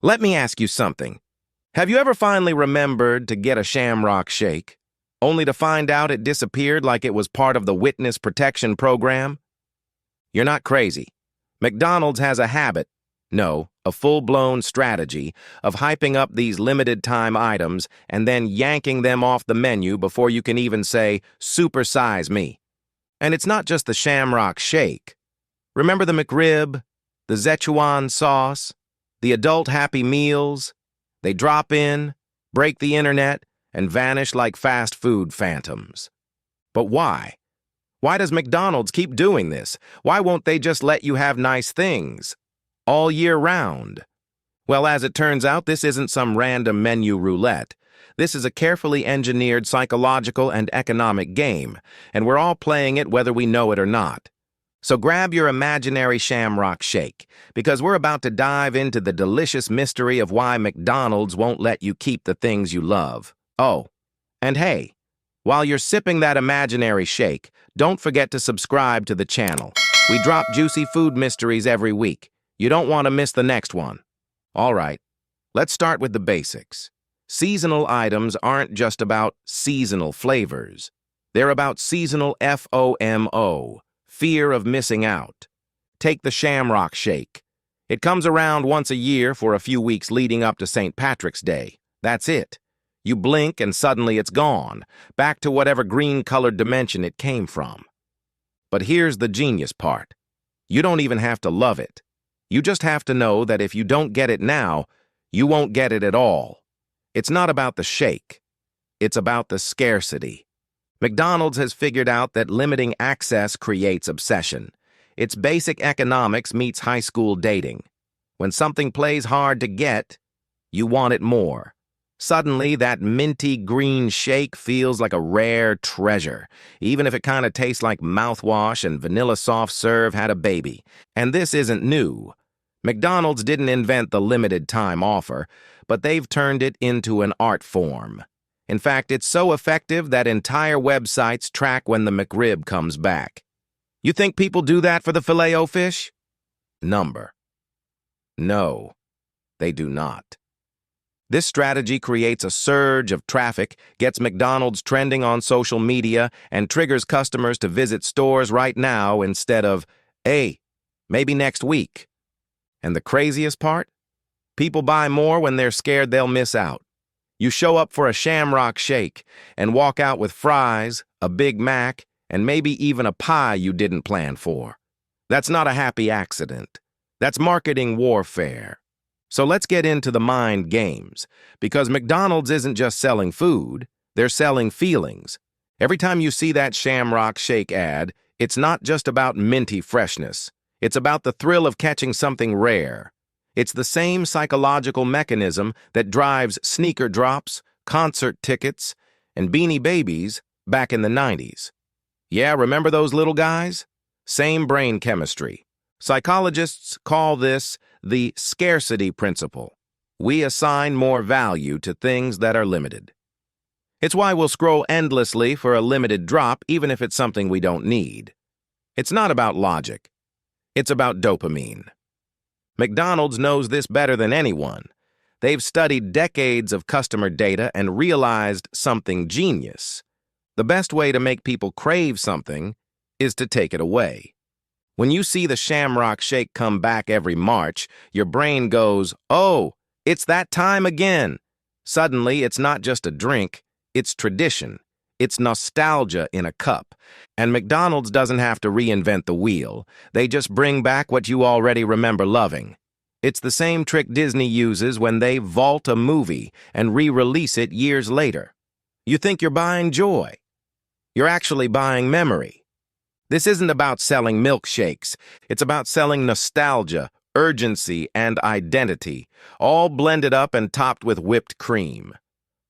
Let me ask you something. Have you ever finally remembered to get a Shamrock Shake, only to find out it disappeared like it was part of the witness protection program? You're not crazy. McDonald's has a habit, no, a full-blown strategy, of hyping up these limited-time items and then yanking them off the menu before you can even say, "Supersize me." And it's not just the Shamrock Shake. Remember the McRib, the Szechuan sauce, the adult Happy Meals? They drop in, break the internet, and vanish like fast food phantoms. But why? Why does McDonald's keep doing this? Why won't they just let you have nice things all year round? Well, as it turns out, this isn't some random menu roulette. This is a carefully engineered psychological and economic game, and we're all playing it whether we know it or not. So grab your imaginary Shamrock Shake, because we're about to dive into the delicious mystery of why McDonald's won't let you keep the things you love. Oh, and hey, while you're sipping that imaginary shake, don't forget to subscribe to the channel. We drop juicy food mysteries every week. You don't want to miss the next one. All right, let's start with the basics. Seasonal items aren't just about seasonal flavors. They're about seasonal FOMO, fear of missing out. Take the Shamrock Shake. It comes around once a year for a few weeks leading up to St. Patrick's Day. That's it. You blink and suddenly it's gone, back to whatever green-colored dimension it came from. But here's the genius part. You don't even have to love it. You just have to know that if you don't get it now, you won't get it at all. It's not about the shake. It's about the scarcity. McDonald's has figured out that limiting access creates obsession. It's basic economics meets high school dating. When something plays hard to get, you want it more. Suddenly, that minty green shake feels like a rare treasure, even if it kind of tastes like mouthwash and vanilla soft serve had a baby. And this isn't new. McDonald's didn't invent the limited time offer, but they've turned it into an art form. In fact, it's so effective that entire websites track when the McRib comes back. You think people do that for the Filet-O-Fish? Number. No, they do not. This strategy creates a surge of traffic, gets McDonald's trending on social media, and triggers customers to visit stores right now instead of, hey, maybe next week. And the craziest part? People buy more when they're scared they'll miss out. You show up for a Shamrock Shake and walk out with fries, a Big Mac, and maybe even a pie you didn't plan for. That's not a happy accident. That's marketing warfare. So let's get into the mind games, because McDonald's isn't just selling food, they're selling feelings. Every time you see that Shamrock Shake ad, it's not just about minty freshness. It's about the thrill of catching something rare. It's the same psychological mechanism that drives sneaker drops, concert tickets, and Beanie Babies back in the 90s. Yeah, remember those little guys? Same brain chemistry. Psychologists call this the scarcity principle. We assign more value to things that are limited. It's why we'll scroll endlessly for a limited drop even if it's something we don't need. It's not about logic. It's about dopamine. McDonald's knows this better than anyone. They've studied decades of customer data and realized something genius. The best way to make people crave something is to take it away. When you see the Shamrock Shake come back every March, your brain goes, "Oh, it's that time again." Suddenly, it's not just a drink, it's tradition. It's nostalgia in a cup. And McDonald's doesn't have to reinvent the wheel. They just bring back what you already remember loving. It's the same trick Disney uses when they vault a movie and re-release it years later. You think you're buying joy. You're actually buying memory. This isn't about selling milkshakes. It's about selling nostalgia, urgency, and identity, all blended up and topped with whipped cream.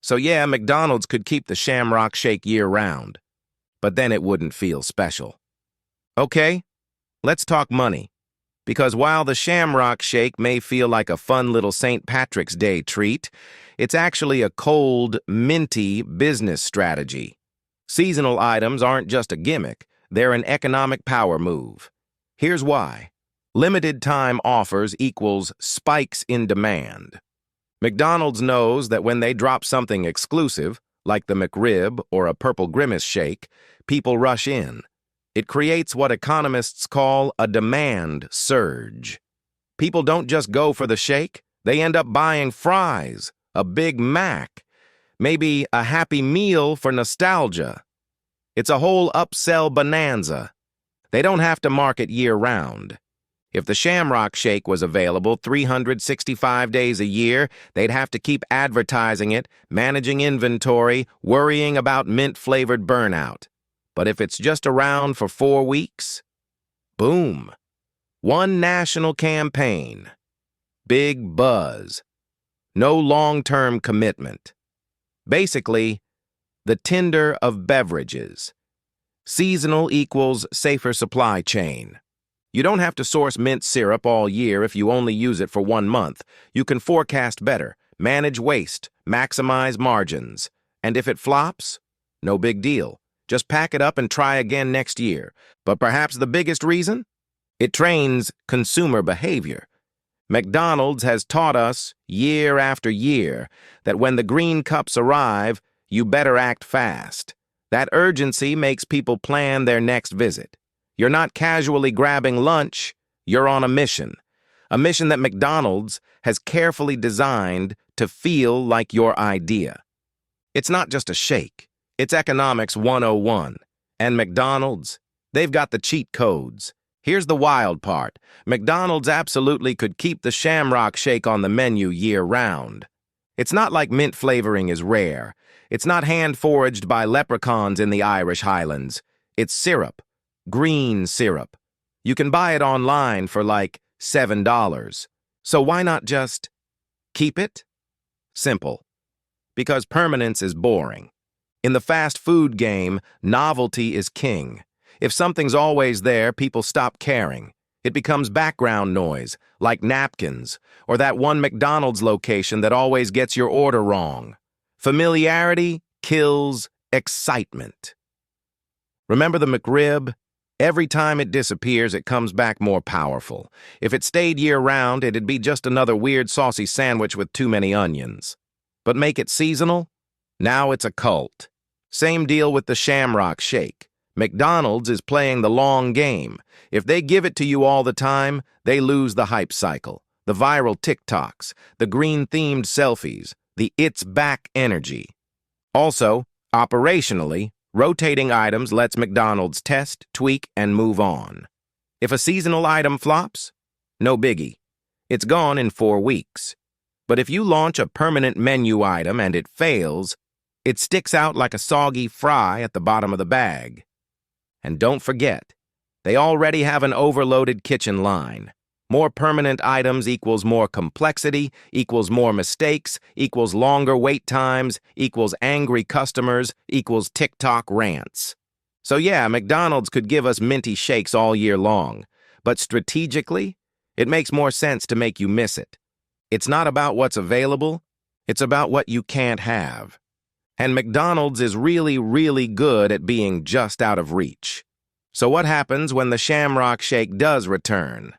So yeah, McDonald's could keep the Shamrock Shake year-round, but then it wouldn't feel special. Okay, let's talk money. Because while the Shamrock Shake may feel like a fun little St. Patrick's Day treat, it's actually a cold, minty business strategy. Seasonal items aren't just a gimmick. They're an economic power move. Here's why. Limited time offers equals spikes in demand. McDonald's knows that when they drop something exclusive, like the McRib or a Purple Grimace shake, people rush in. It creates what economists call a demand surge. People don't just go for the shake, they end up buying fries, a Big Mac, maybe a Happy Meal for nostalgia. It's a whole upsell bonanza. They don't have to market year-round. If the Shamrock Shake was available 365 days a year, they'd have to keep advertising it, managing inventory, worrying about mint-flavored burnout. But if it's just around for 4 weeks, boom. One national campaign. Big buzz. No long-term commitment. Basically, the Tinder of beverages. Seasonal equals safer supply chain. You don't have to source mint syrup all year if you only use it for 1 month. You can forecast better, manage waste, maximize margins. And if it flops, no big deal. Just pack it up and try again next year. But perhaps the biggest reason? It trains consumer behavior. McDonald's has taught us, year after year, that when the green cups arrive, you better act fast. That urgency makes people plan their next visit. You're not casually grabbing lunch, you're on a mission. A mission that McDonald's has carefully designed to feel like your idea. It's not just a shake. It's economics 101. And McDonald's, they've got the cheat codes. Here's the wild part. McDonald's absolutely could keep the Shamrock Shake on the menu year-round. It's not like mint flavoring is rare. It's not hand-foraged by leprechauns in the Irish Highlands. It's syrup. Green syrup. You can buy it online for like $7. So why not just keep it? Simple. Because permanence is boring. In the fast food game, novelty is king. If something's always there, people stop caring. It becomes background noise, like napkins, or that one McDonald's location that always gets your order wrong. Familiarity kills excitement. Remember the McRib? Every time it disappears, it comes back more powerful. If it stayed year-round, it'd be just another weird saucy sandwich with too many onions. But make it seasonal? Now it's a cult. Same deal with the Shamrock Shake. McDonald's is playing the long game. If they give it to you all the time, they lose the hype cycle, the viral TikToks, the green-themed selfies, the it's back energy. Also, operationally, rotating items lets McDonald's test, tweak, and move on. If a seasonal item flops, no biggie. It's gone in 4 weeks. But if you launch a permanent menu item and it fails, it sticks out like a soggy fry at the bottom of the bag. And don't forget, they already have an overloaded kitchen line. More permanent items equals more complexity, equals more mistakes, equals longer wait times, equals angry customers, equals TikTok rants. So yeah, McDonald's could give us minty shakes all year long, but strategically, it makes more sense to make you miss it. It's not about what's available, it's about what you can't have. And McDonald's is really, really good at being just out of reach. So what happens when the Shamrock Shake does return?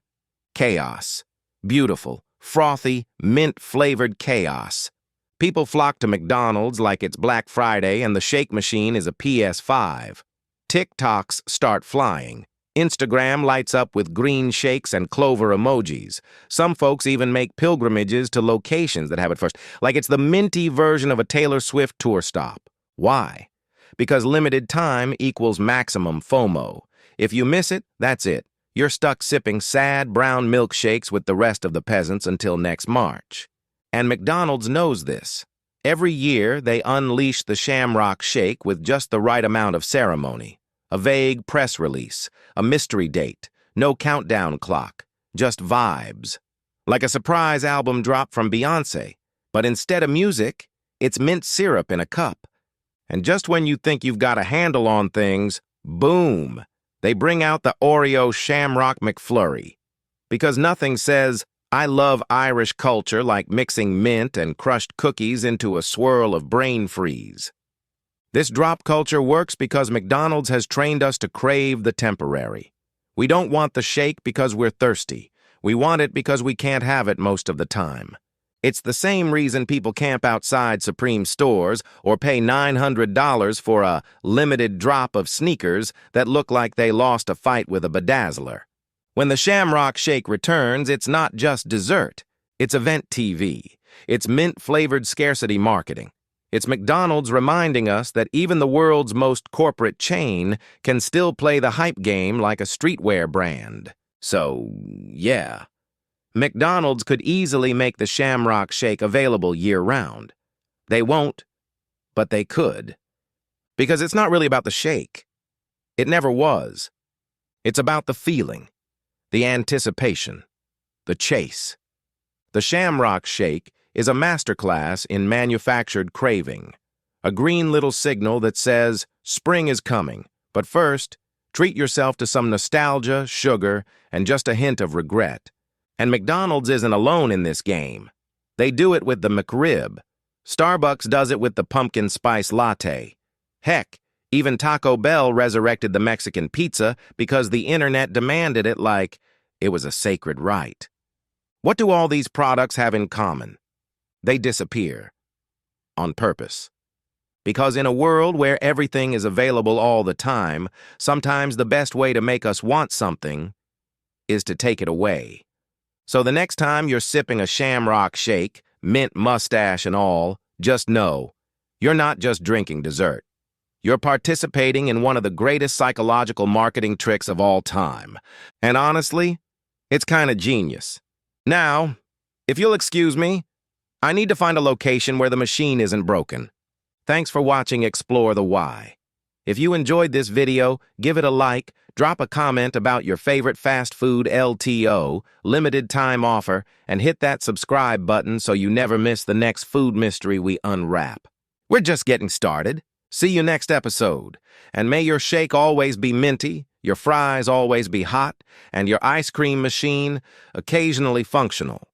Chaos. Beautiful, frothy, mint-flavored chaos. People flock to McDonald's like it's Black Friday and the shake machine is a PS5. TikToks start flying. Instagram lights up with green shakes and clover emojis. Some folks even make pilgrimages to locations that have it first, like it's the minty version of a Taylor Swift tour stop. Why? Because limited time equals maximum FOMO. If you miss it, that's it. You're stuck sipping sad brown milkshakes with the rest of the peasants until next March. And McDonald's knows this. Every year, they unleash the Shamrock Shake with just the right amount of ceremony. A vague press release, a mystery date, no countdown clock, just vibes. Like a surprise album drop from Beyoncé, but instead of music, it's mint syrup in a cup. And just when you think you've got a handle on things, boom, they bring out the Oreo Shamrock McFlurry. Because nothing says, I love Irish culture like mixing mint and crushed cookies into a swirl of brain freeze. This drop culture works because McDonald's has trained us to crave the temporary. We don't want the shake because we're thirsty. We want it because we can't have it most of the time. It's the same reason people camp outside Supreme stores or pay $900 for a limited drop of sneakers that look like they lost a fight with a bedazzler. When the Shamrock Shake returns, it's not just dessert. It's event TV. It's mint-flavored scarcity marketing. It's McDonald's reminding us that even the world's most corporate chain can still play the hype game like a streetwear brand. So, yeah. McDonald's could easily make the Shamrock Shake available year-round. They won't, but they could. Because it's not really about the shake. It never was. It's about the feeling, the anticipation, the chase. The Shamrock Shake is a masterclass in manufactured craving, a green little signal that says, spring is coming, but first, treat yourself to some nostalgia, sugar, and just a hint of regret. And McDonald's isn't alone in this game. They do it with the McRib. Starbucks does it with the Pumpkin Spice Latte. Heck, even Taco Bell resurrected the Mexican pizza because the internet demanded it like it was a sacred right. What do all these products have in common? They disappear. On purpose. Because in a world where everything is available all the time, sometimes the best way to make us want something is to take it away. So the next time you're sipping a Shamrock Shake, mint mustache and all, just know, you're not just drinking dessert. You're participating in one of the greatest psychological marketing tricks of all time. And honestly, it's kind of genius. Now, if you'll excuse me, I need to find a location where the machine isn't broken. Thanks for watching Explore the Why. If you enjoyed this video, give it a like, drop a comment about your favorite fast food LTO, limited time offer, and hit that subscribe button so you never miss the next food mystery we unwrap. We're just getting started. See you next episode. And may your shake always be minty, your fries always be hot, and your ice cream machine occasionally functional.